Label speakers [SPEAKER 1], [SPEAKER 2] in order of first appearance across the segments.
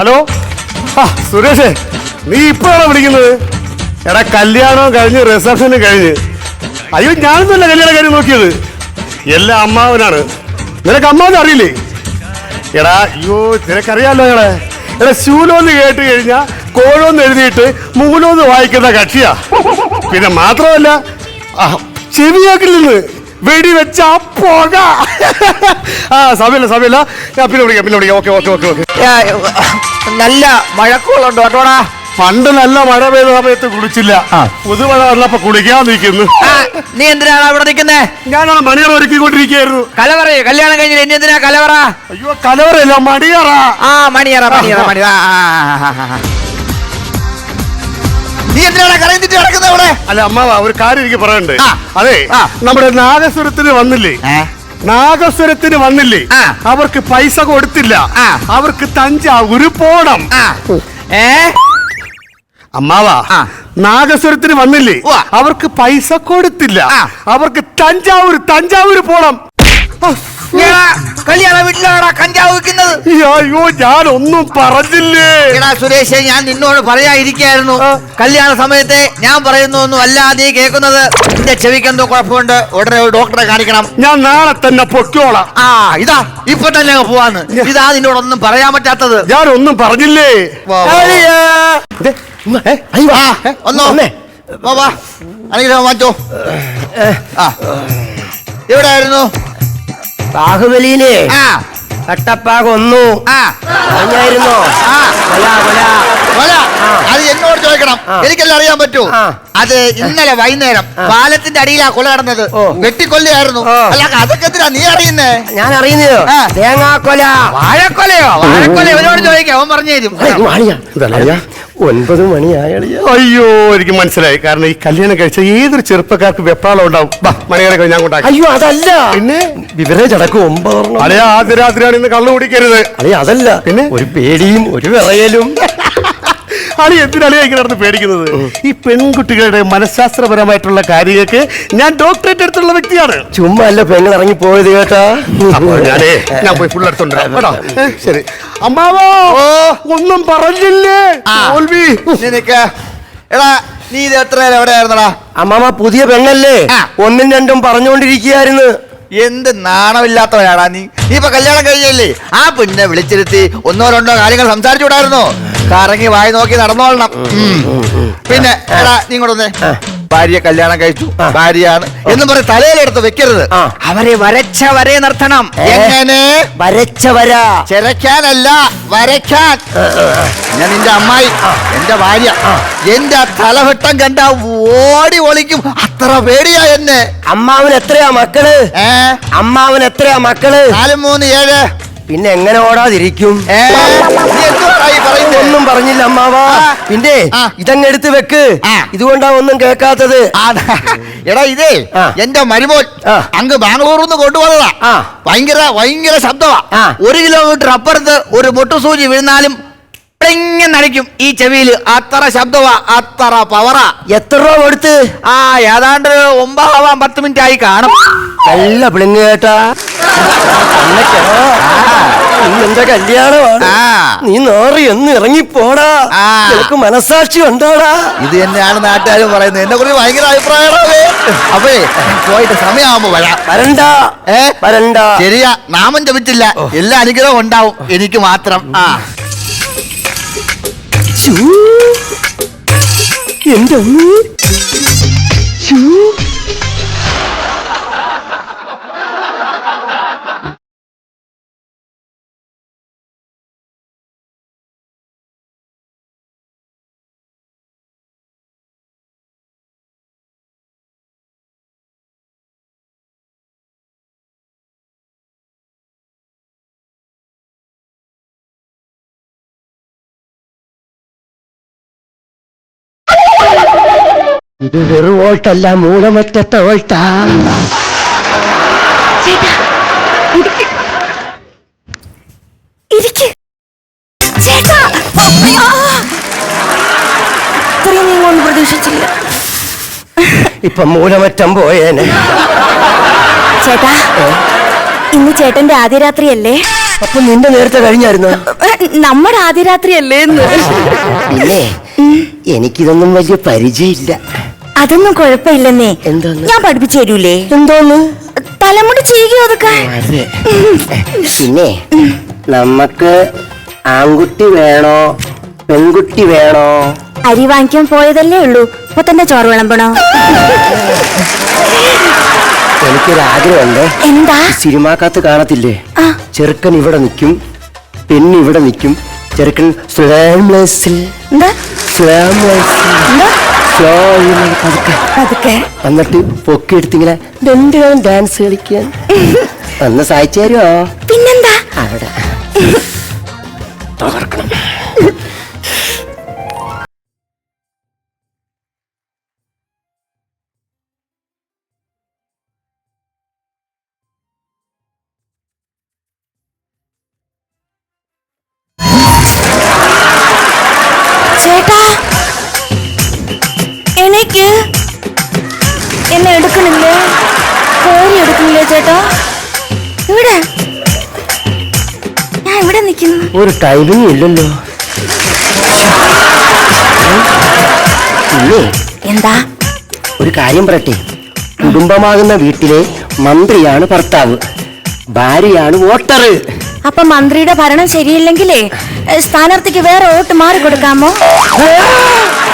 [SPEAKER 1] Hello. സുരേഷേ, നീ ഇപ്പോഴാണോ വിളിക്കുന്നത്? എടാ, കല്യാണവും കഴിഞ്ഞ് റിസപ്ഷനും കഴിഞ്ഞ്. അയ്യോ, ഞാനൊന്നുമല്ല കല്യാണം കാര്യം നോക്കിയത്, എല്ലാം അമ്മാവനാണ്. നിനക്ക് അമ്മാവനെ അറിയില്ലേ? എടാ, അയ്യോ നിനക്കറിയാലോ എടാ. എടാ, ശൂലോന്ന് കേട്ട് കഴിഞ്ഞാൽ കോഴോന്ന് എഴുതിയിട്ട് മൂലോന്ന് വായിക്കുന്ന കക്ഷിയാ. പിന്നെ മാത്രമല്ല, ചെവിയാക്കിൽ നിന്ന് വെടി വെച്ച പോക. സമയമില്ല, ഞാൻ പിന്നെ വിളിക്കാം. ഓക്കെ.
[SPEAKER 2] നല്ല മഴക്കോളുണ്ടോ കേട്ടോടാ?
[SPEAKER 1] പണ്ട് നല്ല മഴ പെയ്ത സമയത്ത് കുളിച്ചില്ല, പുതുമഴ വന്നപ്പോ കുളിക്കാൻ നിൽക്കുന്നു.
[SPEAKER 2] നീ എന്തിനാണ് അവിടെ നിൽക്കുന്നേ?
[SPEAKER 1] ഞാനാണ് മണിയറ ഒരുക്കിക്കൊണ്ടിരിക്കുകയായിരുന്നു.
[SPEAKER 2] കലവറയോ? കല്യാണം കഴിഞ്ഞില്ല, ഇനി എന്തിനാ കലവറ?
[SPEAKER 1] അയ്യോ, കലവറയല്ല, മണിയറ.
[SPEAKER 2] മണിയറ. നീ എന്തിനാണ് കറങ്ങിട്ട് കിടക്കുന്നത് അവിടെ?
[SPEAKER 1] അല്ല അമ്മാവ, ഒരു കാര്യം എനിക്ക് പറയണ്ടേ. അതെ, നമ്മുടെ നാഗസ്വരത്തിന് വന്നില്ലേ, അവർക്ക് പൈസ കൊടുത്തില്ല, അവർക്ക് തഞ്ചാവൂര് പോണം. അമ്മാവ, നാഗസ്വരത്തിന് വന്നില്ലേ, അവർക്ക് പൈസ കൊടുത്തില്ല, അവർക്ക് തഞ്ചാവൂര് പോണം.
[SPEAKER 2] കല്യാണ വീട്ടിലാണോ കഞ്ചാവ് വെക്കുന്നത്?
[SPEAKER 1] അയ്യോ, ഞാനൊന്നും പറഞ്ഞില്ലേ.
[SPEAKER 2] എടാ സുരേഷ്, ഞാൻ നിന്നോട് പറയാതിരിക്കായിരുന്നു. കല്യാണ സമയത്തെ ഞാൻ പറയുന്നൊന്നും അല്ല നീ കേൾക്കുന്നത്. നിന്റെ ചെവിക്ക് എന്തോ കുഴപ്പമുണ്ട്, ഉടനെ ഒരു ഡോക്ടറെ കാണിക്കണം.
[SPEAKER 1] ഞാൻ നാളെ തന്നെ പൊക്കോളാം.
[SPEAKER 2] ഇതാ ഇപ്പൊ തന്നെ പോവാന്ന്. ഇതാ നിന്നോടൊന്നും പറയാൻ പറ്റാത്തത്.
[SPEAKER 1] ഞാനൊന്നും പറഞ്ഞില്ലേ.
[SPEAKER 2] മാറ്റോ. എവിടെയായിരുന്നു?
[SPEAKER 3] ബാഹുബലിയിലെ കട്ടപ്പാകൊന്നു പറഞ്ഞായിരുന്നോ?
[SPEAKER 2] അത് എന്നോട് ചോദിക്കണം, എനിക്കെല്ലാം അറിയാൻ പറ്റൂ. അത് ഇന്നലെ വൈകുന്നേരം പാലത്തിന്റെ അടിയിലാ കൊല നടന്നത്. വെട്ടിക്കൊല്ലയായിരുന്നു. അല്ല, അതൊക്കെ എന്തിനാ നീ അറിയുന്നേ?
[SPEAKER 3] ഞാൻ അറിയുന്നതോ? തേങ്ങാക്കൊല.
[SPEAKER 2] വാഴക്കൊലയോ? ഇവനോട് ചോദിക്കാം, അവൻ പറഞ്ഞു തരും.
[SPEAKER 3] 9 മണിയായി.
[SPEAKER 1] അയ്യോ, എനിക്ക് മനസ്സിലായി. കാരണം ഈ കല്യാണം കഴിച്ച ഏതൊരു ചെറുപ്പക്കാർക്ക് വെപ്രാളം ഉണ്ടാവും. മണിയറ ഞാൻ കൊണ്ടാക്കി.
[SPEAKER 3] അയ്യോ, അതല്ല, പിന്നെ ബിവറേജ് അടക്കം 9.
[SPEAKER 1] അളയാ, ആദ്യ രാത്രിയാണ് ഇന്ന് കള്ളു കുടിക്കരുത്.
[SPEAKER 3] അളിയ, അതല്ല, പിന്നെ ഒരു പേടിയും ഒരു വിറയലും.
[SPEAKER 1] അളി എന്തിനാളിയാ ഇങ്ങനെ നടന്ന് പേടിക്കുന്നത്? ഈ പെൺകുട്ടികളുടെ മനഃശാസ്ത്രപരമായിട്ടുള്ള കാര്യങ്ങൾക്ക് ഞാൻ ഡോക്ടറേറ്റ് എടുത്തുള്ള വ്യക്തിയാണ്.
[SPEAKER 3] ചുമ്മാ അല്ല പെങ്ങൾ ഇറങ്ങി പോയത് കേട്ടാ.
[SPEAKER 1] ഞാൻ പോയി ഫുൾ എടുത്തോണ്ടോ. ശരി അമ്മാവോ, ഒന്നും പറഞ്ഞില്ലേ?
[SPEAKER 2] എടാ, നീ ഇത് എത്ര നേരം എവിടെയായിരുന്നടാ?
[SPEAKER 3] അമ്മാമ പുതിയ പെണ്ണല്ലേ, 1ഉം 2ഉം പറഞ്ഞുകൊണ്ടിരിക്കുകയായിരുന്നു.
[SPEAKER 2] എന്ത് നാണമില്ലാത്തവനാടാ നീ. ഇപ്പൊ കല്യാണം കഴിഞ്ഞല്ലേ, ആ പെണ്ണിനെ വിളിച്ചിരുത്തി 1ഓ 2ഓ കാര്യങ്ങൾ സംസാരിച്ചുകൂടായിരുന്നോ? കറങ്ങി വായി നോക്കി നടന്നോളണം. പിന്നെ എടാ, നീ ഇങ്ങോട്ട് വന്നേ. ഭാര്യ കല്യാണം കഴിച്ചു, ഭാര്യയാണ് എന്നും പറഞ്ഞ് തലയിലെടുത്ത് വെക്കരുത്. അവരെ വരച്ച വരെ നിർത്തണം. എങ്ങനെ
[SPEAKER 3] വരച്ച വര?
[SPEAKER 2] ചിരക്കാനല്ല, വരയ്ക്കാൻ. ഞാൻ നിന്റെ അമ്മായി, എന്റെ ഭാര്യ, എന്റെ തലവെട്ടം കണ്ട ഓടി ഒളിക്കും, അത്ര പേടിയാ എന്നെ.
[SPEAKER 3] അമ്മാവൻ എത്രയാ മക്കള്? അമ്മാവൻ എത്രയാ മക്കള്?
[SPEAKER 2] 4, 3, 7.
[SPEAKER 3] പിന്നെ എങ്ങനെ ഓടാതിരിക്കും? ഒന്നും പറഞ്ഞില്ല അമ്മാവാ. പിന്നെ ഇതങ്ങ് എടുത്ത് വെക്ക്. ഇതുകൊണ്ടാ ഒന്നും കേൾക്കാത്തത്.
[SPEAKER 2] എടാ, ഇതേ എന്റെ മരുമോൻ അങ്ങ് ബാംഗ്ലൂരിൽ നിന്ന് കൊണ്ടുവന്നതാ. ഭയങ്കര ശബ്ദമാ. 1 കിലോമീറ്റർ അപ്പുറത്ത് ഒരു മുട്ടുസൂചി വീഴുന്നാലും നടിക്കും ഈ ചെവിയില്. അത്ര ശബ്ദമാ, അത്ര പവറാ.
[SPEAKER 3] എത്ര രൂപ കൊടുത്ത്?
[SPEAKER 2] ഏതാണ്ട് 9 10 മിനിറ്റ് ആയി കാണും.
[SPEAKER 3] നല്ല പിളിങ്ങ് കേട്ടാ. എന്റെ കല്യാണമാണ്, നീ നോറി എന്ന് ഇറങ്ങിപ്പോടാ. നിനക്ക് മനസാക്ഷി ഉണ്ടോടാ?
[SPEAKER 2] ഇത് തന്നെയാണ് നാട്ടുകാരും പറയുന്നത്. എന്നെ കുറിച്ച് ഭയങ്കര അഭിപ്രായമാണ്. അപ്പേ പോയിട്ട് സമയമാകുമ്പോ വരണ്ട. ശരിയാ, നാമം ജപിച്ചില്ല, എല്ലാ അനുഗ്രഹം ഉണ്ടാവും എനിക്ക് മാത്രം.
[SPEAKER 3] എന്റെ ഇത് വെറു വോൾട്ടല്ല, മൂലമറ്റത്തെ വോൾട്ടാ.
[SPEAKER 4] പ്രതീക്ഷിച്ചില്ല.
[SPEAKER 3] ഇപ്പൊ മൂലമറ്റം പോയേനെ.
[SPEAKER 4] ചേട്ടാ, ഇന്ന് ചേട്ടന്റെ ആദ്യ രാത്രിയല്ലേ?
[SPEAKER 3] അപ്പൊ നിന്റെ നേരത്തെ കഴിഞ്ഞായിരുന്നു.
[SPEAKER 4] നമ്മുടെ ആദ്യ രാത്രിയല്ലേ എന്ന്?
[SPEAKER 3] പിന്നെ എനിക്കിതൊന്നും വലിയ പരിചയമില്ല.
[SPEAKER 4] അതൊന്നും കുഴപ്പമില്ലെന്നേ.
[SPEAKER 3] എന്തോന്ന്?
[SPEAKER 4] ഞാൻ പഠിപ്പിച്ചു തരൂലേ?
[SPEAKER 3] എന്തോന്ന്?
[SPEAKER 4] തലമുടി ചെയ്യുക ഒതുക്കാൻ.
[SPEAKER 3] അതെ. പിന്നെ നമുക്ക് ആൺകുട്ടി വേണോ പെൺകുട്ടി വേണോ?
[SPEAKER 4] അരി വാങ്ങിക്കാൻ പോയതല്ലേ ഉള്ളൂ, ഇപ്പൊ തന്നെ ചോറ് വിളമ്പണോ?
[SPEAKER 3] എനിക്കൊരാഗ്രഹമുണ്ട്.
[SPEAKER 4] എന്താ?
[SPEAKER 3] സിനിമാക്കകത്ത് കാണത്തില്ലേ,
[SPEAKER 4] ആ.
[SPEAKER 3] ചെറുക്കൻ ഇവിടെ നിൽക്കും, പെണ്ണ് ഇവിടെ നിൽക്കും, ചെറുക്കൻ സ്ലോംലെസ്സിൽ
[SPEAKER 4] എന്താ? പതുക്കെ.
[SPEAKER 3] എന്നിട്ട് പൊക്കി എടുത്തിങ്ങനെ ഡാൻസ് കളിക്കാൻ ഒന്ന് സഹായിച്ചു തരുമോ?
[SPEAKER 4] പിന്നെന്താ?
[SPEAKER 3] അവിടെ തകർക്കണം.
[SPEAKER 4] ചേട്ടാ എനിക്ക് എന്നെ എടുക്കണില്ലേ? കോരി എടുക്കണില്ലേ ചേട്ടാ? ഇവിടെ ഞാൻ ഇവിടെ നിൽക്കുന്നു.
[SPEAKER 3] ഒരു ടൈമിങ് ഇല്ലല്ലോ. പിന്നെ
[SPEAKER 4] എന്താ?
[SPEAKER 3] ഒരു കാര്യം പറയട്ടെ, കുടുംബമാകുന്ന വീട്ടിലെ മന്ത്രിയാണ് ഭർത്താവ്, ഭാര്യയാണ് വോട്ടർ.
[SPEAKER 4] അപ്പൊ മന്ത്രിയുടെ ഭരണം ശരിയില്ലെങ്കിലേ സ്ഥാനാർത്ഥിക്ക് വേറെ വോട്ട് മാറി കൊടുക്കാമോ?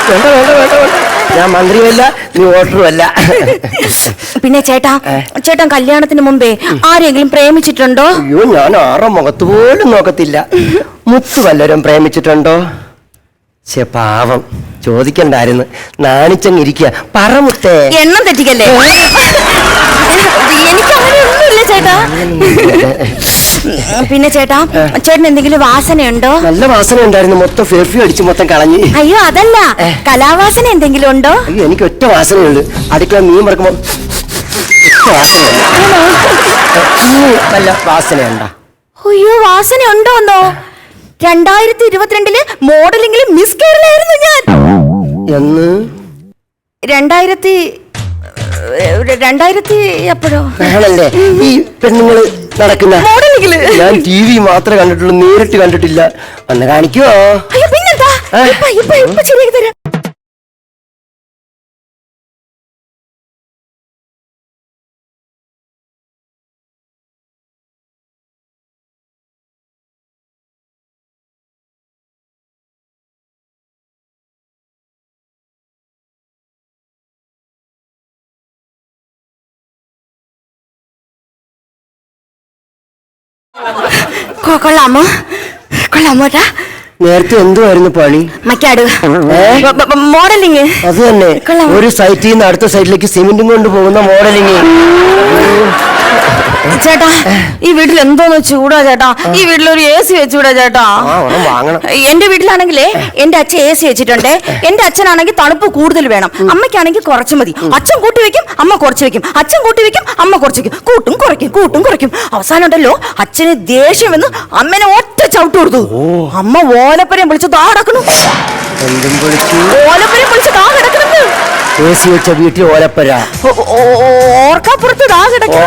[SPEAKER 3] വേണ്ട വേണ്ട വേണ്ട വേണ്ട, ഞാൻ മന്ത്രിയുമല്ല നീ വോട്ടറുമല്ല.
[SPEAKER 4] പിന്നെ ചേട്ടാ, ചേട്ടൻ കല്യാണത്തിന് മുമ്പേ ആരെങ്കിലും പ്രേമിച്ചിട്ടുണ്ടോ?
[SPEAKER 3] അയ്യോ, ഞാൻ ആരുടെ മുഖത്ത് പോലും നോക്കത്തില്ല. മുത്തു വല്ലവരും പ്രേമിച്ചിട്ടുണ്ടോ? ചെ പാവം, ചോദിക്കണ്ടായിരുന്നു, നാണിച്ചങ്ങിരിക്കുക. പറ മുത്തേ.
[SPEAKER 4] എണ്ണം തെറ്റിക്കല്ലേ? എനിക്ക് അങ്ങനെ ഒന്നുമില്ല ചേട്ടാ. പിന്നെ ചേട്ടാ, ചേട്ടൻ എന്തെങ്കിലും വാസനയുണ്ടോ?
[SPEAKER 3] നല്ല വാസന ഉണ്ടായിരുന്നു, മൊത്തം പെർഫ്യൂം അടിച്ച് മൊത്തം കളഞ്ഞ്.
[SPEAKER 4] അയ്യോ അതല്ല, കലാവാസന എന്തെങ്കിലും ഉണ്ടോ?
[SPEAKER 3] അയ്യോ, എനിക്ക് ഒറ്റ വാസനയുള്ളൂ, അടുക്കള മീൻ മറക്കുമ്പോ നല്ല വാസനയുണ്ടോ?
[SPEAKER 4] അയ്യോ, വാസന ഉണ്ടോന്നോ? 2022 മോഡലിംഗിൽ മിസ് കേരളയായിരുന്നു ഞാൻ.
[SPEAKER 3] എന്ന്
[SPEAKER 4] 2000 എപ്പോഴോ
[SPEAKER 3] ആണല്ലേ ഈ പെണ്ണുങ്ങള് നടക്കുന്ന
[SPEAKER 4] മോഡലിംഗില്?
[SPEAKER 3] ഞാൻ TV മാത്രമേ കണ്ടിട്ടുള്ളൂ, നേരിട്ട് കണ്ടിട്ടില്ല. ഒന്ന് കാണിക്കുവോ?
[SPEAKER 4] അയ്യോ പിന്നെന്താ, ഇപ്പൊ ശരിയാക്കി തരാം. കൊള്ളാമോ? കൊള്ളാമോട്ടാ?
[SPEAKER 3] നേരത്തെ എന്തുവായിരുന്നു പണി?
[SPEAKER 4] മക്കാട് മോഡലിംഗ്.
[SPEAKER 3] അത് തന്നെ, ഒരു സൈറ്റിൽ നിന്ന് അടുത്ത സൈറ്റിലേക്ക് സിമെന്റും കൊണ്ട് പോകുന്ന മോഡലിംഗ്.
[SPEAKER 4] ചേട്ടാ, ഈ വീട്ടിൽ എന്തോന്ന് ചൂടാ ചേട്ടാ. ഈ വീട്ടിലൊരു AC വെച്ചൂടാ ചേട്ടാ?
[SPEAKER 3] വാങ്ങണം.
[SPEAKER 4] എന്റെ വീട്ടിലാണെങ്കിലേ എന്റെ അച്ഛൻ AC വെച്ചിട്ടുണ്ട്. എന്റെ അച്ഛനാണെങ്കിൽ തണുപ്പ് കൂടുതൽ വേണം, അമ്മയ്ക്കാണെങ്കിൽ കുറച്ച് മതി. അച്ഛൻ കൂട്ടി വെക്കും, അമ്മ കുറച്ച് വെക്കും. അച്ഛൻ കൂട്ടി വെക്കും, അമ്മ കുറച്ച് വെക്കും. കൂട്ടും കുറയ്ക്കും. അവസാനം ഉണ്ടല്ലോ, അച്ഛന് ദേഷ്യം എന്ന് അമ്മനെ ഒറ്റ ചവിട്ട് കൊടുത്തു. അമ്മ ഓലപ്പരം വിളിച്ച് താ കിടക്കുന്നു. ഓലപ്പരം വിളിച്ച് താ കിടക്കുന്നത്.
[SPEAKER 3] AC വെച്ച വീട്ടിൽ ഓലപ്പര.
[SPEAKER 4] ഓർക്കാപ്പുറത്ത് താ കിടക്കുന്നു.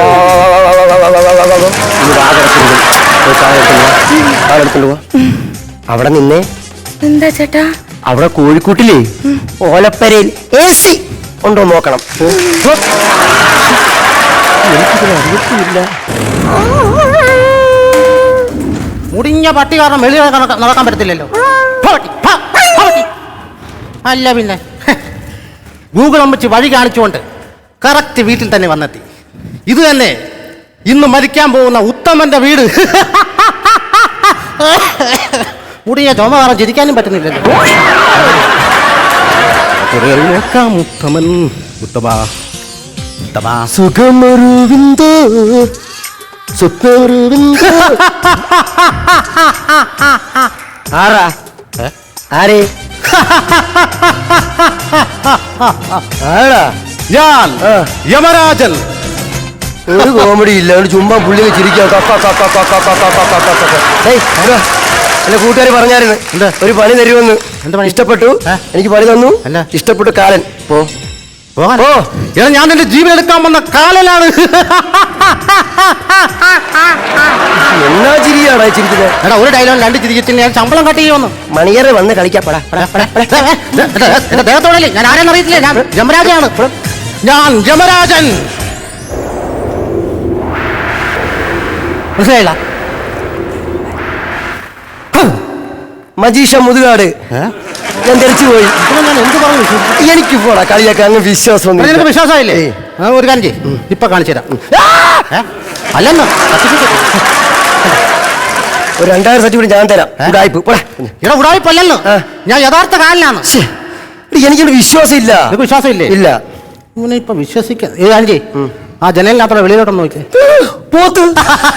[SPEAKER 3] അവിടെ നിന്നേ.
[SPEAKER 4] എന്താ ചേട്ടാ?
[SPEAKER 3] അവിടെ കോഴിക്കോട്ടില്ലേ ഓലപ്പരയിൽ AC ഉണ്ടോ നോക്കണം. എനിക്കിതിനറിയത്തില്ല.
[SPEAKER 5] മുടിഞ്ഞ പട്ടി കാരണം വെളിയിൽ നടക്കാൻ പറ്റത്തില്ലല്ലോ. അല്ല പിന്നെ ഗൂഗിൾ അമ്മച്ച് വഴി കാണിച്ചുകൊണ്ട് കറക്റ്റ് വീട്ടിൽ തന്നെ വന്നെത്തി. ഇത് തന്നെ ഇന്ന് മരിക്കാൻ പോകുന്ന ഉത്തമന്റെ വീട്. മുടിഞ്ഞ ചുമ കാരണം ചിരിക്കാനും പറ്റുന്നില്ലല്ലോ. ഉത്തമൻ
[SPEAKER 3] സുഖമൊരുവിന്ദോ സ്വപ്നമൊരുവിന്ദോ. ആരാ? ആരേ? ആരാ?
[SPEAKER 5] ഞാൻ യമരാജൻ.
[SPEAKER 3] ഒരു കോമഡി ഇല്ല, ചുമ്മാ പുള്ളിനെ ചിരിക്കാം. എന്റെ കൂട്ടുകാർ പറഞ്ഞായിരുന്നു ഒരു പണി തരുമെന്ന്. ഇഷ്ടപ്പെട്ടു, എനിക്ക് പണി തന്നു. ഇഷ്ടപ്പെട്ടു കാലൻ. പോ
[SPEAKER 5] പോകാൻ? എടാ ഞാൻ നിന്റെ ജീവൻ എടുക്കാൻ വന്ന കാലനാണ്.
[SPEAKER 3] എന്നാ ചിരിയാടാ ചിരിക്കുന്നത്?
[SPEAKER 5] എടാ ഒരു ഡയലോഗ് രണ്ട് ചിരിച്ചിട്ട് ഞാൻ ശമ്പളം കട്ട് ചെയ്യുമെന്ന്.
[SPEAKER 3] മണിയറെ വന്ന് കളിക്കാം.
[SPEAKER 5] എന്റെ ദേഹത്തോടല്ലേ, ഞാൻ ആരെന്ന് അറിയത്തില്ലേ, ഞാൻ ജമരാജനാണ്. ഞാൻ ജമരാജൻ. മനസ്സിലായില്ല?
[SPEAKER 3] മജീഷ മുതുകാട് ഞാൻ ധരിച്ചു പോയി.
[SPEAKER 5] ഞാൻ എന്ത് പറഞ്ഞു?
[SPEAKER 3] എനിക്ക് പോടാ കളിയാക്കാൻ അങ്ങ് വിശ്വാസം
[SPEAKER 5] നിനക്ക് വിശ്വാസമായില്ലേ? ഒരു കാര്യം ചെയ്യ്, ഇപ്പൊ കാണിച്ചു തരാം. അല്ലെന്ന്
[SPEAKER 3] ഒരു 2000 സർട്ടിഫിക്കറ്റ് ഞാൻ തരാം. ഉടായിപ്പ് പോടാ.
[SPEAKER 5] ഇവിടെ ഉടായിപ്പല്ലെന്ന്, ഞാൻ യഥാർത്ഥ കാലിനാണ്.
[SPEAKER 3] എനിക്കൊരു വിശ്വാസം ഇല്ല.
[SPEAKER 5] നിനക്ക് വിശ്വാസം ഇല്ലേ?
[SPEAKER 3] ഇല്ല.
[SPEAKER 5] ഇങ്ങനെ ഇപ്പൊ വിശ്വസിക്കാൻ കാര്യം ചെയ്യ്, ആ ജനലിനകത്തോടെ വെളിയിലോട്ടൊന്ന് നോക്കി.
[SPEAKER 3] പോത്ത്.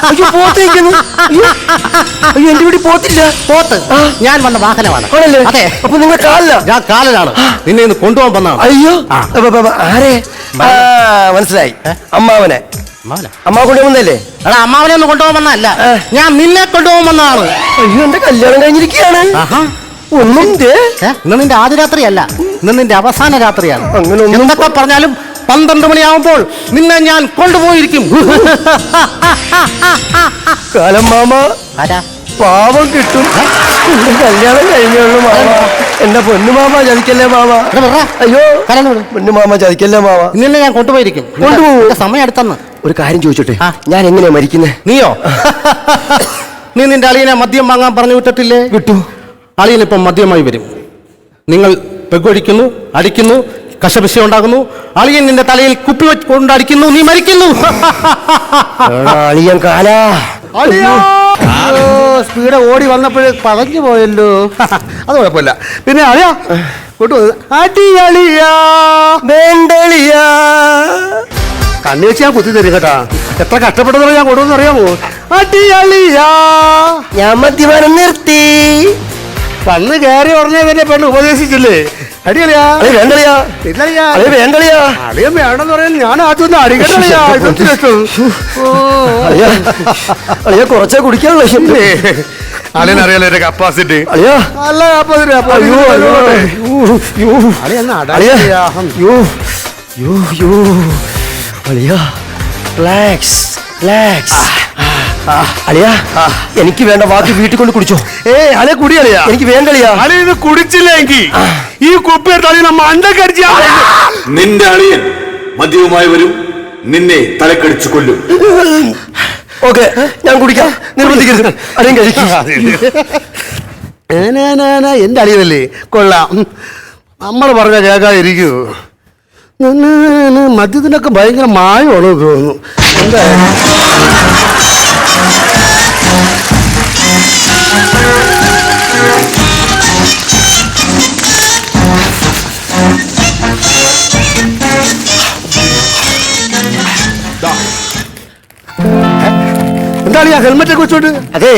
[SPEAKER 3] അയ്യോ പോത്ത് നിൽക്കുന്നു. അയ്യോ എന്റെ വീട്ടിൽ പോത്തില്ല.
[SPEAKER 5] പോത്ത് ഞാൻ വന്ന വാഹനമാണ്.
[SPEAKER 3] ആണല്ലേ?
[SPEAKER 5] അതെ.
[SPEAKER 3] അപ്പൊ നിങ്ങൾ കാലില്ല?
[SPEAKER 5] ഞാൻ കാലനാണ്. നിന്നെ ഇന്ന് കൊണ്ടുപോകാൻ വന്നതാണ്.
[SPEAKER 3] അയ്യോ ആരെ? മനസ്സിലായി. അമ്മാവനെ. അമ്മാവ് കൊണ്ടുപോകുന്നല്ലേ?
[SPEAKER 5] എടാ അമ്മാവനെ ഒന്ന് കൊണ്ടുപോകാൻ വന്നതല്ല, ഞാൻ നിന്നെ കൊണ്ടുപോകാൻ വന്നതാണ്.
[SPEAKER 3] അയ്യോ എന്റെ കല്യാണം കഴിഞ്ഞിരിക്കുകയാണ്. ഒന്നും
[SPEAKER 5] ഇന്ന് നിന്റെ ആദ്യ രാത്രിയല്ല, ഇന്ന് നിന്റെ അവസാന രാത്രിയാണ്.
[SPEAKER 3] അങ്ങനെ ഒന്നും
[SPEAKER 5] എന്തൊക്കെ പറഞ്ഞാലും 12 മണിയാവുമ്പോൾ നിന്നെ ഞാൻ കൊണ്ടുപോയിരിക്കും.
[SPEAKER 3] കാലം മാമ
[SPEAKER 5] ആരാ?
[SPEAKER 3] പാവം കിട്ടും. എന്റെ കല്യാണം കഴിഞ്ഞുള്ളൂ മാമ. എന്റെ പൊന്നുമാമ ചതിക്കല്ലേ മാമ. അയ്യോ പൊന്നുമാമ ചതിക്കല്ലേ മാമ.
[SPEAKER 5] നിന്നെ ഞാൻ കൊണ്ടുപോയിരിക്കും.
[SPEAKER 3] കൊണ്ടുപോകും.
[SPEAKER 5] സമയം അടുത്തന്ന്.
[SPEAKER 3] ഒരു കാര്യം ചോദിച്ചോട്ടെ, ഞാൻ എങ്ങനെയാ മരിക്കുന്നത്?
[SPEAKER 5] നീയോ? നീ നിന്റെ അളിയനെ മദ്യം വാങ്ങാൻ പറഞ്ഞു വിട്ടിട്ടില്ലേ?
[SPEAKER 3] വിട്ടു.
[SPEAKER 5] അളിയനിപ്പം മദ്യമായി വരും. നിങ്ങൾ പെഗൊഴിക്കുന്നു, അടിക്കുന്നു, കശപിശ ഉണ്ടാകുന്നു. അളിയൻ നിന്റെ തലയിൽ കുപ്പി കൊണ്ടടിക്കുന്നു, നീ മരിക്കുന്നു.
[SPEAKER 3] അളിയൻ കാലാ.
[SPEAKER 5] സ്പീഡ് ഓടി വന്നപ്പോഴേ പതഞ്ഞു പോയല്ലോ. അത് കുഴപ്പമില്ല. പിന്നെ അളിയാ കണ്ണു വെച്ച് ഞാൻ കുത്തി തരും കേട്ടാ. എത്ര കഷ്ടപ്പെട്ടതോ ഞാൻ കൊണ്ടുവന്ന് അറിയാമോ? അടിയളിയാ
[SPEAKER 3] ഞാൻ മദ്യപാനം നിർത്തി.
[SPEAKER 5] വന്ന് കയറി പറഞ്ഞ പെണ്ണ് ഉപദേശിച്ചില്ലേ? അടിയളിയാ
[SPEAKER 3] വേണ്ടളിയാ. വേണ്ടളിയാ.
[SPEAKER 5] അളിയൻ വേണ്ടെന്ന് പറയാൻ ഞാൻ ആദ്യം അടിക്കട്ടിയാ.
[SPEAKER 3] അളിയ കുറച്ചേ കുടിക്കാനുള്ള.
[SPEAKER 1] അളിയനറിയാലോ എന്റെ കപ്പാസിറ്റി.
[SPEAKER 3] അളിയാ
[SPEAKER 5] നല്ല
[SPEAKER 3] അളിയാ എനിക്ക് വേണ്ട ബാക്കി വീട്ടിൽ കൊണ്ട് കുടിച്ചോ.
[SPEAKER 5] അളിയ കുടിയളിയാ.
[SPEAKER 3] എനിക്ക് വേണ്ടളിയാ.
[SPEAKER 1] അളിയ ഇത് കുടിച്ചില്ലെങ്കിൽ ഈ കുപ്പിയെടുത്ത് അളിയ നമ്മ അണ്ടക്കടിച്ച.
[SPEAKER 6] നിന്റെ അളിയൻ മദ്യവുമായി വരും, നിന്നെ തലക്കടിച്ചു കൊല്ലും.
[SPEAKER 3] ഓക്കെ ഞാൻ കുടിക്കാം. നിർബന്ധിക്കരുത്. അളിയൻ കഴിക്കും.
[SPEAKER 5] എന്റെ അളിയനല്ലേ? കൊള്ളാം. നമ്മൾ പറഞ്ഞ കേൾക്കാതിരിക്കൂ. മദ്യത്തിനൊക്കെ ഭയങ്കര മായമാണോ തോന്നുന്നു. എന്താ എന്താണ് ഹെൽമെറ്റ് ഒക്കെ വെച്ചോണ്ട്?
[SPEAKER 3] അതെ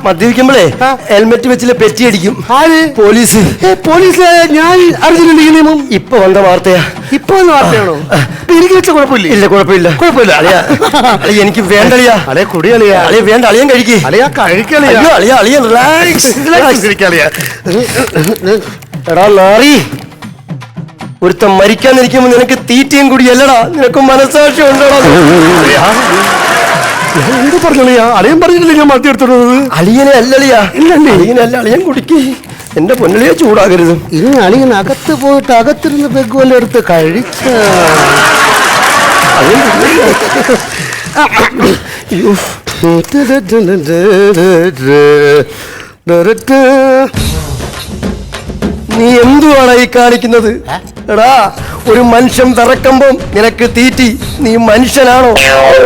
[SPEAKER 3] മദ്യപിക്കുമ്പോഴേ ഹെൽമെറ്റ് വെച്ചില്ല പെറ്റി അടിക്കും.
[SPEAKER 5] ആര്?
[SPEAKER 3] പോലീസ്.
[SPEAKER 5] പോലീസ് ഞാൻ അറിഞ്ഞില്ല ഈ നിയമം.
[SPEAKER 3] ഇപ്പൊ വന്ന വാർത്തയാ.
[SPEAKER 5] ഇപ്പൊ വന്ന വാർത്തയാണോ? എനിക്ക് വെച്ച കുഴപ്പമില്ല.
[SPEAKER 3] ഇല്ല കുഴപ്പമില്ല. കുഴപ്പമില്ല. അളിയ എനിക്ക് വേണ്ടളിയാ.
[SPEAKER 5] അളിയ കുടിയളിയാ.
[SPEAKER 3] അളിയ വേണ്ട. അളിയൻ കഴിക്കേ.
[SPEAKER 5] അളിയാ കഴിക്കളിയാ.
[SPEAKER 3] അളിയ അളിയൻ
[SPEAKER 5] കഴിക്കളിയാ.
[SPEAKER 3] എടാ നാറി, ഒരുത്തം മരിക്കാന്നിരിക്കുമ്പോ നിനക്ക് തീറ്റയും കൂടിയല്ലടാ. നിനക്ക് മനസ്സാക്ഷി ഉണ്ടോടാ?
[SPEAKER 5] എന്ത് പറഞ്ഞളിയാ? അളിയൻ പറഞ്ഞിട്ടില്ല ഞാൻ മദ്യം എടുത്തോളൂ.
[SPEAKER 3] അളിയനെ അല്ലളിയാ. അളിയനല്ല. അളിയൻ കുടിക്കേ. എന്റെ പൊന്നളിയെ ചൂടാകരുത്.
[SPEAKER 5] ഇനി അളിയൻ അകത്ത് പോയിട്ട് അകത്തിരുന്ന് പെഗ്ഗുവല്ല എടുത്ത് കഴിച്ച.
[SPEAKER 3] നീ എന്തുവാണ് ഈ കാണിക്കുന്നത്? എടാ ഒരു മനുഷ്യൻ വിറക്കുമ്പം നിനക്ക് തീറ്റി. നീ മനുഷ്യനാണോ?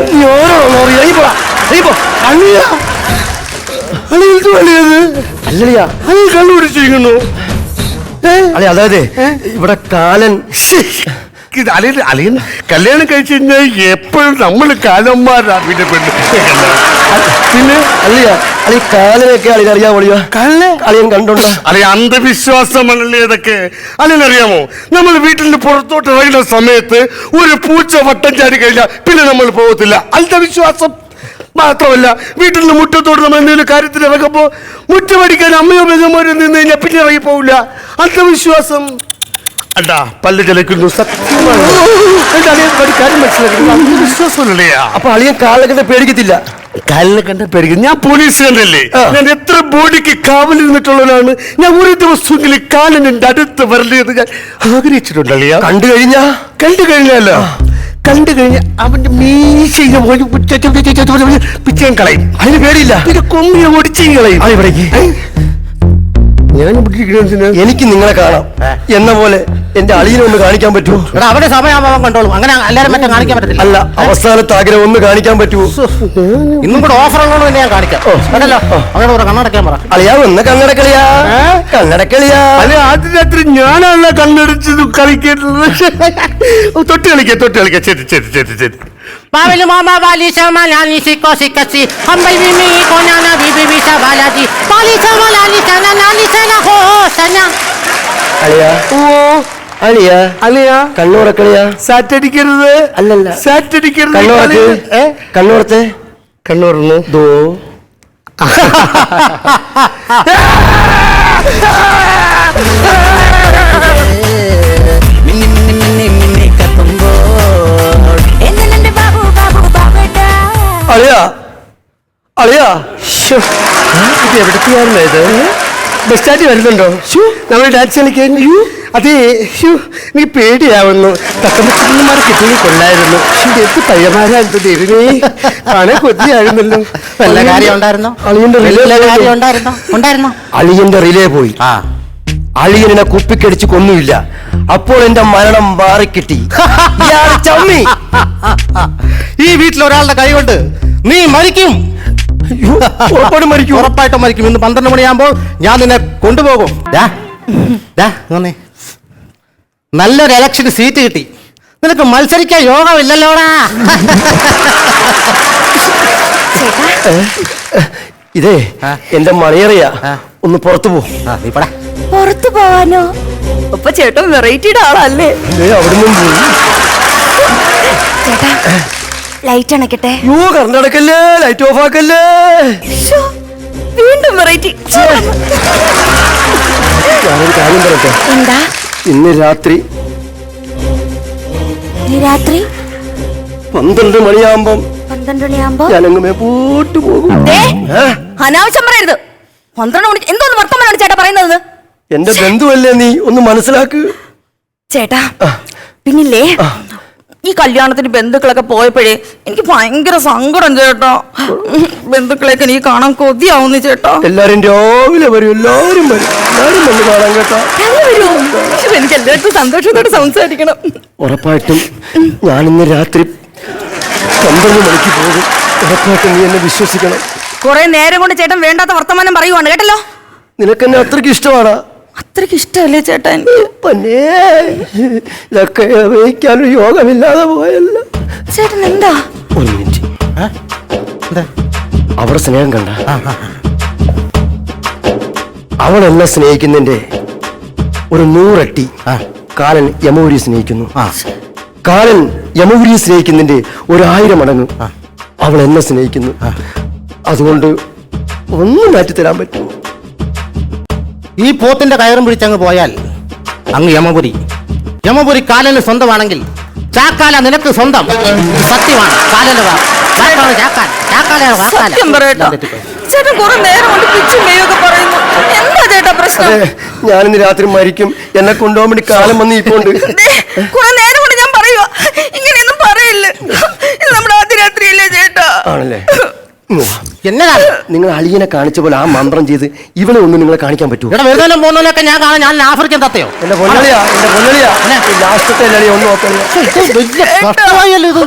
[SPEAKER 3] നീ ഓരോണോ? അല്ലളിയാ
[SPEAKER 1] കണ്ടുപിടിച്ചിരിക്കുന്നു.
[SPEAKER 3] അളിയ അതായത് ഇവിടെ കാലൻ.
[SPEAKER 1] അളിയൻ കല്യാണം കഴിച്ചു കഴിഞ്ഞാൽ എപ്പോഴും നമ്മൾ കാലന്മാരാ. പിന്നെ
[SPEAKER 3] പിന്നെ അല്ലയാ അളി കാലനൊക്കെ അളിയ അറിയാൻ പൊളിയാ. അളിയൻ കണ്ടുണ്ടോ?
[SPEAKER 1] അല്ലെ അന്ധവിശ്വാസമാണല്ലേ ഇതൊക്കെ. അളിയനറിയാമോ, നമ്മൾ വീട്ടിൽ നിന്ന് പുറത്തോട്ട് ഇറങ്ങുന്ന സമയത്ത് ഒരു പൂച്ച വട്ടം ചാടി കഴിഞ്ഞാൽ പിന്നെ നമ്മൾ പോകത്തില്ല. അന്ധവിശ്വാസം മാത്രമല്ല, വീട്ടിൽ നിന്ന് മുറ്റത്തോട്ട് നമ്മൾ എന്തെങ്കിലും കാര്യത്തിൽ ഇറങ്ങുമ്പോ മുറ്റമടിക്കാൻ അമ്മയോ ബന്ധുമാരോ നിന്ന് കഴിഞ്ഞാൽ പിന്നെ ഇറങ്ങി പോവില്ല. അന്ധവിശ്വാസം. അല്ല പല്ല് ചലിക്കുന്നു സത്യമാണ്. എന്റെ അളിയൻ ഒരു കാര്യം മനസ്സിലാക്കുന്നു, അതൊന്നും വിശ്വാസമല്ലയാ.
[SPEAKER 3] അപ്പൊ അളിയൻ കാലൊക്കെ പേടിക്കത്തില്ല.
[SPEAKER 1] കാലിനെ കണ്ട പേടിക്കും. ഞാൻ പോലീസ് കണ്ടല്ലേ,
[SPEAKER 3] ആ.
[SPEAKER 1] ഞാൻ എത്ര ബോഡിക്ക് കാവലിൽ നിന്നിട്ടുള്ളവരാണ്. ഞാൻ ഒരു ദിവസമെങ്കിലും കാലിന് എന്റെ അടുത്ത് വരല്ലേ എന്ന് ഞാൻ ആഗ്രഹിച്ചിട്ടുണ്ടല്ലേ.
[SPEAKER 3] കണ്ടു കഴിഞ്ഞാ
[SPEAKER 1] കണ്ടു കഴിഞ്ഞാലോ, കണ്ടു കഴിഞ്ഞ അവന്റെ മീശ പിച്ചയും കളയും.
[SPEAKER 3] അതിന് പേടിയില്ല.
[SPEAKER 1] പിന്നെ കൊമ്മിയെ ഒടിച്ചും കളയും.
[SPEAKER 3] ആ, ഇവിടേക്ക്.
[SPEAKER 1] ഞാൻ പിടിച്ചിരിക്കുന്ന
[SPEAKER 3] എനിക്ക് നിങ്ങളെ കാണാം എന്ന പോലെ എന്റെ അളിയനെ ഒന്ന് കാണിക്കാൻ പറ്റുമോ?
[SPEAKER 5] എടാ അവിടെ സമയമാവാൻ കണ്ടോളൂ, അങ്ങനെ എല്ലാരും മറ്റും കാണിക്കാൻ പറ്റത്തില്ല.
[SPEAKER 3] അല്ല, അവസാനത്തെ ആഗ്രഹം ഒന്ന് കാണിക്കാൻ പറ്റുമോ?
[SPEAKER 5] ഇന്നും കൂടെ ഓഫർ ഉള്ളതുകൊണ്ട് തന്നെ ഞാൻ കാണിക്കാം. കേട്ടല്ലോ, അവനോട് പറ കണ്ണടക്കാൻ പറ.
[SPEAKER 3] അളിയാ ഒന്ന് കണ്ണടക്കളിയാ, കണ്ണടക്കളിയാ.
[SPEAKER 1] അല്ല, ആദ്യ രാത്രി ഞാനാണല്ലോ കണ്ണടിച്ചത് കളിക്കേണ്ടത്. തൊട്ട് കളിക്കാം. ശരി.
[SPEAKER 5] പാവല് മാമ ബാലി ശമ ലാലി സിക്കോ സിക്കസി ഹംബൽ ബിമി കോനാന ബിബി ബിസ ബാലാജി ബാലി ശമ ലാലി സന ലാലി സന ഹോ സന.
[SPEAKER 3] അളിയാ,
[SPEAKER 1] ഓ
[SPEAKER 3] അളിയാ,
[SPEAKER 1] അല്ലയാ,
[SPEAKER 3] കണ്ണുറക്കളിയാ.
[SPEAKER 1] സാറ്റടിക്കരുത്.
[SPEAKER 3] അല്ലല്ല,
[SPEAKER 1] സാറ്റടിക്കരുത്.
[SPEAKER 3] കണ്ണുറക്ക്. കണ്ണുറത്തെ
[SPEAKER 1] കണ്ണൂർന്ന്
[SPEAKER 3] ദോ. അളിയാ, അളിയാ,
[SPEAKER 1] ശ്ശോ, ഇത് എവിടത്തെയായിരുന്നു ഇത്? ബസ് സ്റ്റാൻഡിൽ വരുന്നുണ്ടോ? നമ്മൾ ഡാൻസ് കളിക്കാൻ. അതെ, എനിക്ക് പേടിയാവുന്നു. തക്കമ്മമാരെ കിട്ടിയ കൊള്ളായിരുന്നു. എന്ത് പയ്യന്മാരായിരുന്നു ദൈവമേ, കാണാൻ കൊതിയായിരുന്നല്ലോ.
[SPEAKER 5] വല്ല കാര്യം ഉണ്ടായിരുന്നോ?
[SPEAKER 3] അളിയന്റെ
[SPEAKER 5] വല്ല
[SPEAKER 3] റിലേ
[SPEAKER 5] കാര്യം ഉണ്ടായിരുന്നോ?
[SPEAKER 3] അളിയന്റെ റിലേ പോയി.
[SPEAKER 5] ആ,
[SPEAKER 3] അളിയനെ കുപ്പിക്കടിച്ച് കൊന്നുമില്ല. അപ്പോൾ എന്റെ മരണം മാറിക്കിട്ടി. ഇയാള് ചമ്മി.
[SPEAKER 5] ഈ വീട്ടിൽ ഒരാളുടെ കൈ കൊണ്ട് നീ മരിക്കും.
[SPEAKER 3] അയ്യോ, ഉറപ്പായിട്ടും മരിക്കും.
[SPEAKER 5] ഉറപ്പായിട്ടും മരിക്കും. ഇന്ന് 12 മണിയാകുമ്പോൾ ഞാൻ നിന്നെ കൊണ്ടുപോകും. വന്നേ. നല്ലൊരു ഇലക്ഷന് സീറ്റ് കിട്ടി. നിനക്ക് മത്സരിക്കാൻ യോഗമില്ലല്ലോടാ.
[SPEAKER 3] ഇതേ
[SPEAKER 5] ആ.
[SPEAKER 3] എന്റെ മണിയറിയാ.
[SPEAKER 5] ആ.
[SPEAKER 3] ഒന്ന് പുറത്തു പോ.
[SPEAKER 5] നീ പടാ.
[SPEAKER 4] പുറത്തു പോവാനോ? അപ്പൊ ചേട്ടൻ വെറൈറ്റിയുടെ ആളല്ലേ?
[SPEAKER 3] അവിടുന്ന് പോയി.
[SPEAKER 4] ചേട്ടാ, ലൈറ്റ് അണക്കട്ടെ.
[SPEAKER 3] യോ, കറണ്ടടക്കല്ലേ, ലൈറ്റ് ഓഫ് ആക്കല്ലേ.
[SPEAKER 4] ശ്ശോ, വീണ്ടും വെറൈറ്റി.
[SPEAKER 3] ഞാനൊരു കാര്യം പറയട്ടെ.
[SPEAKER 4] എന്താ?
[SPEAKER 3] ഇന്ന് രാത്രി
[SPEAKER 4] ഈ രാത്രി
[SPEAKER 3] 12 മണിയാകുമ്പം
[SPEAKER 4] 12 മണിയാകുമ്പോ
[SPEAKER 3] ഞാനങ്ങ് പോട്ട് പോകും.
[SPEAKER 4] ദേ,
[SPEAKER 3] ഏ?
[SPEAKER 4] അനാവശ്യം പറയരുത്. 12 മണിക്ക് എന്തോന്ന് വർത്തമാനാണ് ചേട്ടാ പറയുന്നത്?
[SPEAKER 3] എന്റെ ബന്ധുവല്ലേ നീ, ഒന്ന് മനസ്സിലാക്ക്.
[SPEAKER 4] ചേട്ടാ, പിന്നില്ലേ, ഈ കല്യാണത്തിന് ബന്ധുക്കളൊക്കെ പോയപ്പോഴേ എനിക്ക് ഭയങ്കര സങ്കടം ചേട്ടാ. ബന്ധുക്കളെയൊക്കെ എനിക്ക് കാണാൻ കൊതിയാവുന്നു ചേട്ടാ.
[SPEAKER 3] എല്ലാരും രാവിലെ വരും, എല്ലാരും വന്ന് കാണാൻ കേട്ടാ.
[SPEAKER 4] ഞാൻ വരുമോ? പക്ഷേ എനിക്ക് എല്ലാവർക്കും സന്തോഷത്തോടെ സംസാരിക്കണം.
[SPEAKER 3] ഉറപ്പായിട്ടും ഞാനിന്ന് രാത്രി 12 മണിക്ക് പോകും. ഉറപ്പായിട്ടും നീ എന്നെ വിശ്വസിക്കണം.
[SPEAKER 4] കുറെ നേരം കൊണ്ട് ചേട്ടൻ വേണ്ടാത്ത വർത്തമാനം പറയുവാണ് കേട്ടല്ലോ.
[SPEAKER 3] നിനക്കെന്നെ അത്രയ്ക്ക് ഇഷ്ടമാണാ?
[SPEAKER 4] അത്രയ്ക്ക് ഇഷ്ടമല്ലേ ചേട്ടാ എനിക്ക്?
[SPEAKER 3] പന്നേ, ഇതൊക്കെ വഹിക്കാനൊരു യോഗമില്ലാതെ പോയല്ല.
[SPEAKER 4] ചേട്ടൻ എന്താ?
[SPEAKER 3] ഒരു മിനിറ്റ്.
[SPEAKER 5] എന്താ?
[SPEAKER 3] അവിടെ സ്നേഹം കണ്ട? അവൾ എന്നെ സ്നേഹിക്കുന്നതിന്റെ ഒരു 100 ഇരട്ടി കാലൻ യമപുരി സ്നേഹിക്കുന്നു. കാലൻ യമപുരി സ്നേഹിക്കുന്നതിന്റെ 1000 മടങ്ങ് അവൾ എന്നെ സ്നേഹിക്കുന്നു. അതുകൊണ്ട് ഒന്ന് മാറ്റിത്തരാൻ പറ്റുമോ?
[SPEAKER 5] ഈ പോത്തിന്റെ കയറും പിടിച്ചങ്ങ് പോയാൽ അങ്ങ് യമപുരി കാലന് സ്വന്തമാണെങ്കിൽ ചാക്കാല നിനക്ക് സ്വന്തം. സത്യമാണ്. കാലന്റെ വാക്കാണ് ചാക്കാല. ചാക്കാലയാണ് വാക്കാല.
[SPEAKER 4] സത്യം പറയട്ടോ, ചേട്ടൻ കുറെ നേരം കൊണ്ട് പിച്ചും മെയ്യൊക്കെ പറയുന്നു. എന്താ ചേട്ടാ പ്രശ്നം?
[SPEAKER 3] അതെ, ഞാനിന്ന് രാത്രി മരിക്കും. എന്നെ കൊണ്ടുപോകാൻ വേണ്ടി കാലം വന്ന് ഇപ്പോണ്ട്.
[SPEAKER 4] കുറെ നേരം കൊണ്ട് ഞാൻ പറയുക, ഇങ്ങനെയൊന്നും പറയില്ല. ഇത് നമ്മുടെ ആദ്യ രാത്രിയല്ലേ ചേട്ടാ?
[SPEAKER 3] ആണല്ലേ?
[SPEAKER 5] എന്നതാ
[SPEAKER 3] നിങ്ങൾ അളിയനെ കാണിച്ച പോലെ ആ മന്ത്രം ചെയ്ത് ഇവളെ ഒന്നും നിങ്ങളെ കാണിക്കാൻ പറ്റുമോ?
[SPEAKER 5] ഇവിടെ വെറുതെ പോകുന്നതിനൊക്കെ ഞാൻ കാണാൻ ഞാൻ ആഫ്രിക്കൻ തത്തയോ?
[SPEAKER 3] എന്റെ പൊന്നളിയാ, ലാസ്റ്റത്തെ അളിയ ഒന്നും നോക്കണില്ല.
[SPEAKER 5] കഷ്ടമായല്ലോ ഇത്.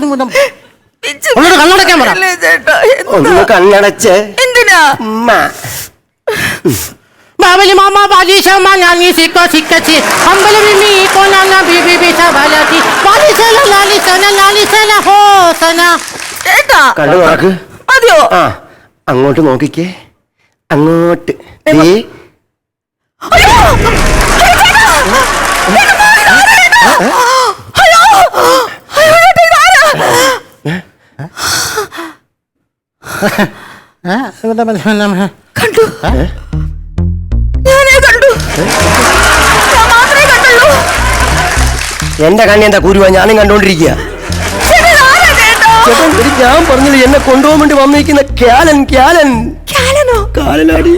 [SPEAKER 4] പിച്ചും
[SPEAKER 5] അവളോട് കണ്ണടയ്ക്കാൻ പറ.
[SPEAKER 4] മെയ്യല്ലേ ചേട്ടാ?
[SPEAKER 3] ഒന്ന് കണ്ണടച്ചേ.
[SPEAKER 4] എന്തിനാ?
[SPEAKER 3] ഉമ്മ.
[SPEAKER 5] ബാബലി മാമ ബാലി ശമ ലാലി സിക്കോ സിക്കസി ഹംബൽ ബിമി കോനാന ബിബി ബിസ ബാലാജി ബാലി സന ലാലി സന ലാലി സന ഹോ സന.
[SPEAKER 4] ചേട്ടാ,
[SPEAKER 3] കണ്ണു നോക്ക്.
[SPEAKER 4] മതിയോ?
[SPEAKER 3] ആ, അങ്ങോട്ട് നോക്കിക്കേ. അങ്ങോട്ട്. ദേ.
[SPEAKER 4] അയ്യോ! അയ്യോ ചേട്ടാ! അയ്യോ! അയ്യോ ചേട്ടാ, ഇതാരാ? കണ്ടു, ഞാനേ കണ്ടു. ഞാൻ മാത്രമേ കണ്ടുള്ളൂ.
[SPEAKER 3] എന്റെ കണ്ണി എന്താ കുരുവാ, ഞാനും കണ്ടോണ്ടിരിക്കുക. ചേട്ടൻ, ഞാൻ പറഞ്ഞത് എന്നെ കൊണ്ടുപോകാൻ വേണ്ടി വന്നിരിക്കുന്ന ക്യാലൻ കാലനാടി.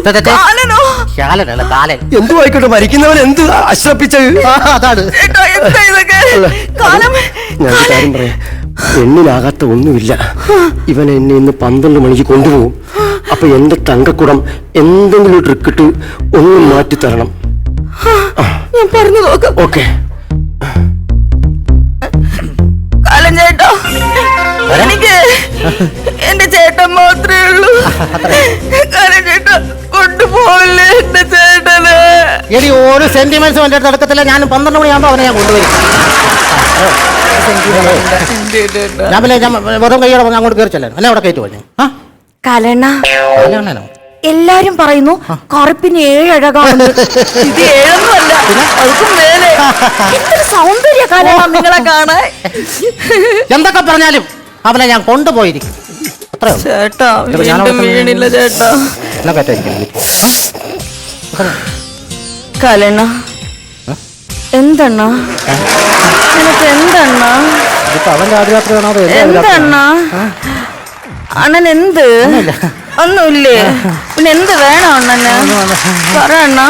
[SPEAKER 5] കാലനല്ല കാലൻ.
[SPEAKER 3] എന്തു ആയിക്കോട്ടെ, മരിക്കുന്നവൻ എന്ത് അശ്രപ്പിച്ചത്.
[SPEAKER 5] അതാണ്.
[SPEAKER 3] ഞാൻ ഒരു കാര്യം പറയാം, പെണ്ണിനാകാത്ത ഒന്നുമില്ല. ഇവൻ എന്നെ ഇന്ന് 12 മണിക്ക് കൊണ്ടുപോകും. അപ്പൊ എന്റെ തങ്കക്കുടം എന്തെങ്കിലും ട്രിക്കിട്ട് ഒന്ന് മാറ്റി തരണം.
[SPEAKER 4] ഞാൻ പറഞ്ഞു നോക്കാം.
[SPEAKER 3] ഓക്കെ.
[SPEAKER 4] കാലൻ ചേട്ടാ, എനിക്ക് എന്റെ ചേട്ടൻ മാത്രമേ ഉള്ളൂ. കാലൻ ചേട്ടാ, കൊണ്ടുപോകല്ലേ എന്റെ ചേട്ടന്.
[SPEAKER 5] എടി ഒരു സെന്റിമെന്റ്സും എന്റെ അടുത്ത് നടക്കത്തില്ല. ഞാൻ 12 മണിയാകുമ്പോ അവനെ ഞാൻ കൊണ്ടുപോയി. ഞാൻ പിന്നെ വെറും കൈയോടെ അങ്ങോട്ട് കയറി ചെല്ലാൻ അല്ലെ അവിടെ കയറ്റി പോയി.
[SPEAKER 4] കാലണ്ണ,
[SPEAKER 5] കല്യാണോ?
[SPEAKER 4] എല്ലാരും പറയുന്നു കറുപ്പിന് 7 അഴകാണ്. ഇത് 7ഒന്നുമല്ല, അതും മേലെ. എന്തൊരു സൗന്ദര്യ കാലണ നിങ്ങളെ കാണാൻ.
[SPEAKER 5] എന്തൊക്കെ പറഞ്ഞാലും അവനെ ഞാൻ കൊണ്ടുപോയിരിക്കും. അത്രയോ
[SPEAKER 4] ചേട്ടാ, വീണില്ല ചേട്ടാ. കാലണ്ണ, എന്തെണ്ണ നിനക്ക് എന്തെണ്ണ
[SPEAKER 5] അവന്റെ ആദ്യരാത്രി വേണോ?
[SPEAKER 4] എന്തെണ്ണ അണ്ണൻ? എന്ത് ഒന്നുമില്ലേ? പിന്നെ എന്ത് വേണം അണ്ണന്? പറ അണ്ണ,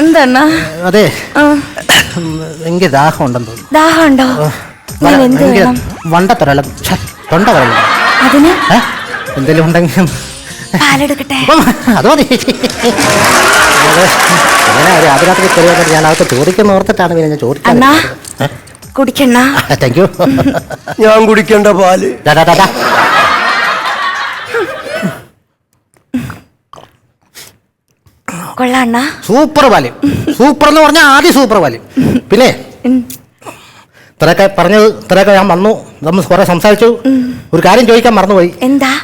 [SPEAKER 4] എന്തെണ്ണ?
[SPEAKER 5] അതെ, എനിക്ക് ദാഹം ഉണ്ടെന്ന് തോന്നുന്നു.
[SPEAKER 4] ദാഹം ഉണ്ടോ? ഞാൻ എന്ത് വേണം?
[SPEAKER 5] വണ്ടത്തൊരളം തൊണ്ട വരല.
[SPEAKER 4] അതിന്
[SPEAKER 5] എന്തെങ്കിലും ഉണ്ടെങ്കിലും
[SPEAKER 4] പാലെടുക്കട്ടെ?
[SPEAKER 5] അത് മതി. ആദ്യരാത്രി ചെറിയ ഞാൻ അതൊക്കെ ചോദിക്കുന്ന ഓർത്തിട്ടാണ് പിന്നെ ഞാൻ ചോദിക്കാൻ.
[SPEAKER 4] അണ്ണാ, കുടിക്കണ്ണ.
[SPEAKER 5] Thank you.
[SPEAKER 3] ഞാൻ കുടിക്കേണ്ട പാല്.
[SPEAKER 4] കൊള്ളാണ്ണ.
[SPEAKER 5] സൂപ്പർ പാല്. സൂപ്പർ എന്ന് പറഞ്ഞാൽ ആദ്യം സൂപ്പർ പാല്. പിന്നെ ഇത്രയൊക്കെ പറഞ്ഞത്, ഇത്രയൊക്കെ ഞാൻ വന്നു, നമ്മൾ കുറെ സംസാരിച്ചു. ഒരു കാര്യം ചോദിക്കാൻ മറന്നുപോയി.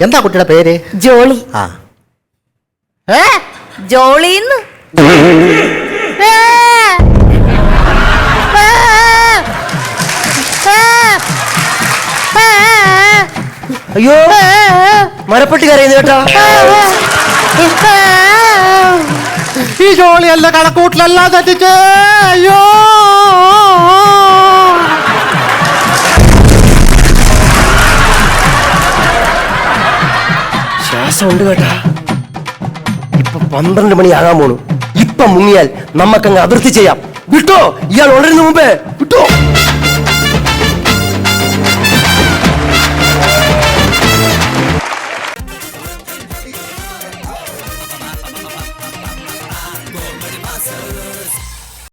[SPEAKER 5] എന്താ കുട്ടിയുടെ പേര്?
[SPEAKER 4] ജോളി.
[SPEAKER 5] ആ,
[SPEAKER 4] ജോളിന്ന്.
[SPEAKER 3] അയ്യോ, മരപ്പെട്ടി കരയുന്നു കേട്ടാ.
[SPEAKER 5] ഈ ജോളിയല്ല കണക്കൂട്ടിലല്ല തെറ്റിച്ച്. അയ്യോ,
[SPEAKER 3] ശ്വാസം ഉണ്ട് കേട്ടാ. ഇപ്പൊ 12 മണിയാകാൻ പോണു. ഇപ്പൊ മുങ്ങിയാൽ നമുക്കങ്ങ് അതിർത്തി ചെയ്യാം. വിട്ടോ, ഇയാൾ ഉണരുന്ന മുമ്പേ